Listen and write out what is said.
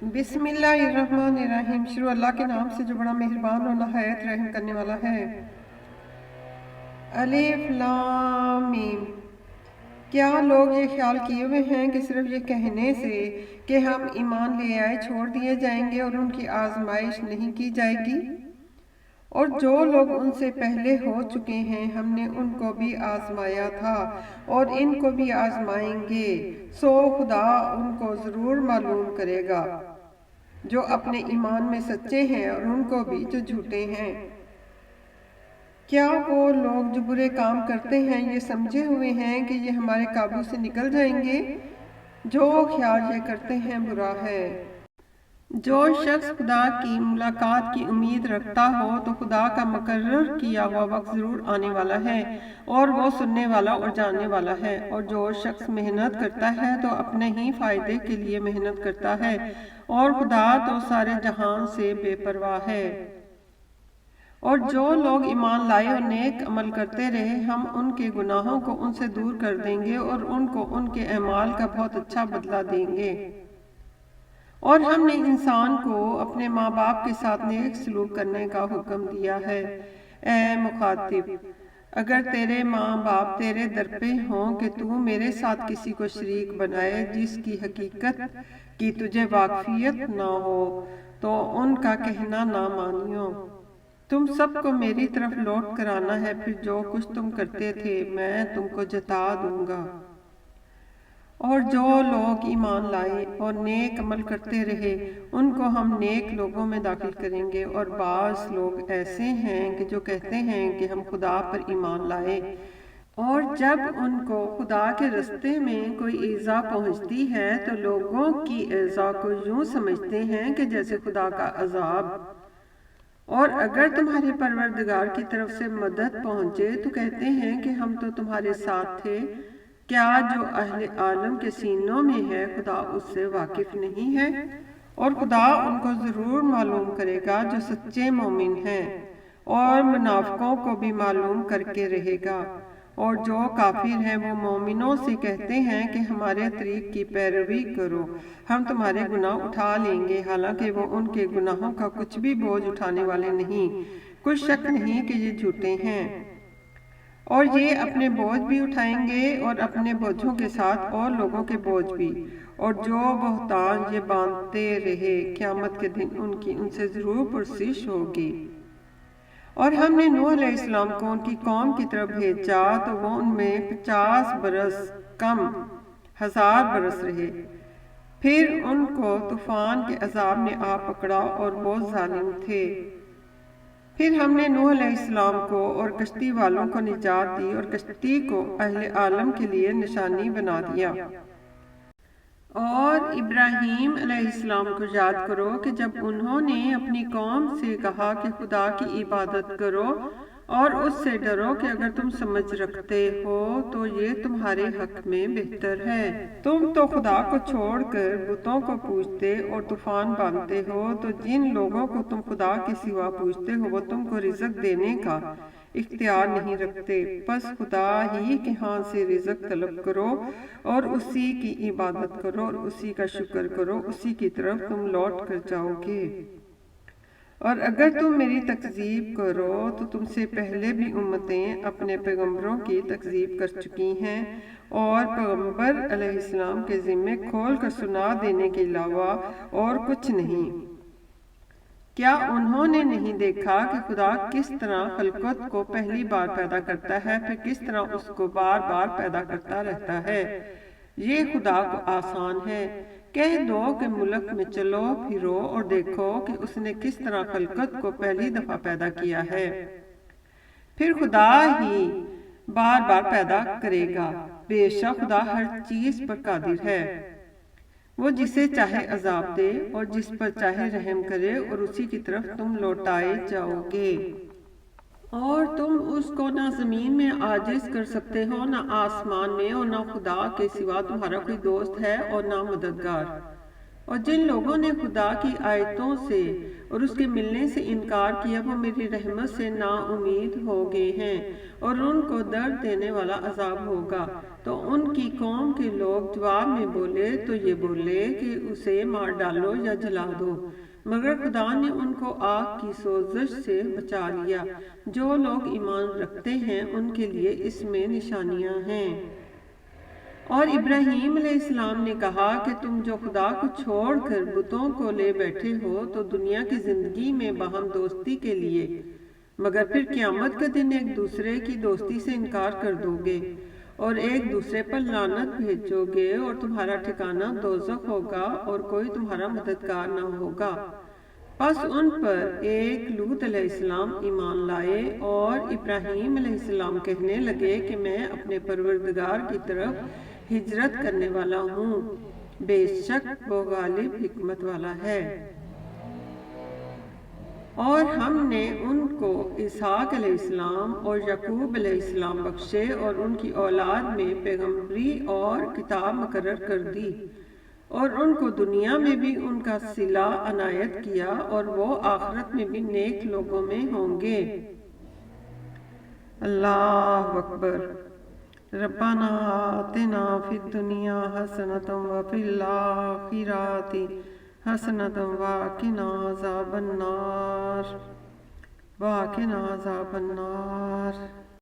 बिस्मिल्लाहिर्रहमानिर्रहीम। शुरू अल्लाह के नाम से जो बड़ा मेहरबान और नहायत रहम करने वाला है। अलिफ लाम मीम। क्या लोग ये ख्याल किए हुए हैं कि सिर्फ ये कहने से कि हम ईमान ले आए छोड़ दिए जाएंगे और उनकी आजमाइश नहीं की जाएगी? और जो लोग उनसे पहले हो चुके हैं हमने उनको भी आजमाया था और इनको भी आजमाएंगे, सो खुदा उनको ज़रूर मालूम करेगा जो अपने ईमान में सच्चे हैं और उनको भी जो झूठे हैं। क्या वो लोग जो बुरे काम करते हैं ये समझे हुए हैं कि ये हमारे काबू से निकल जाएंगे? जो ख्याल ये करते हैं बुरा है। जो शख्स खुदा की मुलाकात की उम्मीद रखता हो तो खुदा का मुकर्रर किया हुआ वक्त जरूर आने वाला है और वो सुनने वाला और जानने वाला है। और जो शख्स मेहनत करता है तो अपने ही फायदे के लिए मेहनत करता है और खुदा तो सारे जहान से बेपरवाह है। और जो लोग ईमान लाए और नेक अमल करते रहे हम उनके गुनाहों को उनसे दूर कर देंगे और उनको उनके अमाल का बहुत अच्छा बदला देंगे। और हमने इंसान को अपने माँ बाप के साथ नेक सलूक करने का हुक्म दिया है। ए मुखातिब, अगर तेरे माँ बाप तेरे दर पे हों कि तू मेरे साथ किसी को शरीक बनाए जिसकी हकीकत की तुझे वाकफियत ना हो तो उनका कहना ना मानियो। तुम सबको मेरी तरफ लौट कर आना है, फिर जो कुछ तुम करते थे मैं तुमको जता दूंगा। और जो लोग ईमान लाए और नेक अमल करते रहे उनको हम नेक लोगों में दाखिल करेंगे। और बाज़ लोग ऐसे हैं कि जो कहते हैं कि हम खुदा पर ईमान लाए, और जब उनको खुदा के रास्ते में कोई ईज़ा पहुंचती है तो लोगों की ईज़ा को यूं समझते हैं कि जैसे खुदा का अजाब। और अगर तुम्हारे परवरदिगार की तरफ से मदद पहुंचे तो कहते हैं कि हम तो तुम्हारे साथ थे। क्या जो अहले आलम के सीनों में है खुदा उससे वाकिफ नहीं है? और खुदा उनको ज़रूर मालूम करेगा जो सच्चे मोमिन हैं, और मुनाफिकों को भी मालूम करके रहेगा। और जो काफिर हैं वो मोमिनों से कहते हैं कि हमारे तरीक की पैरवी करो, हम तुम्हारे गुनाह उठा लेंगे, हालांकि वो उनके गुनाहों का कुछ भी बोझ उठाने वाले नहीं। कुछ शक नहीं कि ये झूठे हैं। और ये अपने बोझ भी उठाएंगे और अपने बोझों के साथ और लोगों के बोझ भी। और जो बहतान ये बांधते रहे क़यामत के दिन उनकी उनसे जरूर पुरसिश होगी। और हमने नूह अलैहिस्सलाम को उनकी कौम की तरफ भेजा तो वो उनमें 50 बरस कम 1000 बरस रहे। फिर उनको तूफान के अजाब ने आ पकड़ा और वो जालिम थे। फिर हमने नूह अलैहिस्सलाम को और कश्ती वालों को निजात दी और कश्ती को अहले आलम के लिए निशानी बना दिया। और इब्राहीम अलैहिस्सलाम को याद करो कि जब उन्होंने अपनी कौम से कहा कि खुदा की इबादत करो और उससे डरो कि अगर तुम समझ रखते हो तो ये तुम्हारे हक में बेहतर है। तुम तो खुदा को छोड़कर बुतों को पूजते और तूफान बांधते हो, तो जिन लोगों को तुम खुदा के सिवा पूजते हो वो तुमको रिज़्क देने का इख्तियार नहीं रखते। बस खुदा ही के हाथ से रिज़्क तलब करो और उसी की इबादत करो और उसी का शुक्र करो, उसी की तरफ तुम लौट कर जाओगे। और अगर तुम मेरी तकज़ीब करो तो तुमसे पहले भी उम्मतें अपने पैगम्बरों की तकज़ीब कर चुकी हैं और पैगम्बर अलैहिस्सलाम के ज़िम्मे खोल कर सुना देने के अलावा और कुछ नहीं। क्या उन्होंने नहीं देखा कि खुदा किस तरह खलकत को पहली बार पैदा करता है, फिर किस तरह उसको बार बार पैदा करता रहता है? ये खुदा को आसान है। कह दो कि मुल्क में चलो फिरो और देखो कि उसने किस तरह खलकत को पहली दफा पैदा किया है। फिर खुदा ही बार बार पैदा करेगा। बेशक खुदा हर चीज पर कादिर है। वो जिसे चाहे अजाब दे और जिस पर चाहे रहम करे और उसी की तरफ तुम लौटाए जाओगे। और तुम उसको ना जमीन में आजिज कर सकते हो ना आसमान में, और ना खुदा के सिवा तुम्हारा कोई दोस्त है और ना मददगार। اور جن لوگوں نے خدا کی آیتوں سے اور اس کے ملنے سے انکار کیا وہ میری رحمت سے نا امید ہو گئے ہیں اور ان کو درد دینے والا عذاب ہوگا۔ تو ان کی قوم کے لوگ جواب میں بولے تو یہ بولے کہ اسے مار ڈالو یا جلا دو، مگر خدا نے ان کو آگ کی سوزش سے بچا لیا۔ جو لوگ ایمان رکھتے ہیں ان کے لیے اس میں نشانیاں ہیں۔ اور ابراہیم علیہ السلام نے کہا کہ تم جو خدا کو چھوڑ کر بتوں کو لے بیٹھے ہو تو دنیا کی زندگی میں باہم دوستی کے لیے، مگر پھر قیامت کا دن ایک دوسرے کی دوستی سے انکار کر دو گے اور ایک دوسرے پر لعنت بھیجو گے، اور تمہارا ٹھکانہ دوزخ ہوگا اور کوئی تمہارا مددگار نہ ہوگا۔ پس ان پر ایک لوط علیہ السلام ایمان لائے، اور ابراہیم علیہ السلام کہنے لگے کہ میں اپنے پروردگار کی طرف ہجرت کرنے والا ہوں، بے شک وہ غالب حکمت والا ہے۔ اور ہم نے ان کو اسحاق علیہ السلام اور یعقوب علیہ السلام بخشے اور ان کی اولاد میں پیغمبری اور کتاب مقرر کر دی، اور ان کو دنیا میں بھی ان کا صلہ عنایت کیا، اور وہ آخرت میں بھی نیک لوگوں میں ہوں گے۔ اللہ اکبر۔ ربنا آتنا فی الدنیا حسنۃ وفی الآخرۃ حسنۃ وقنا عذاب النار۔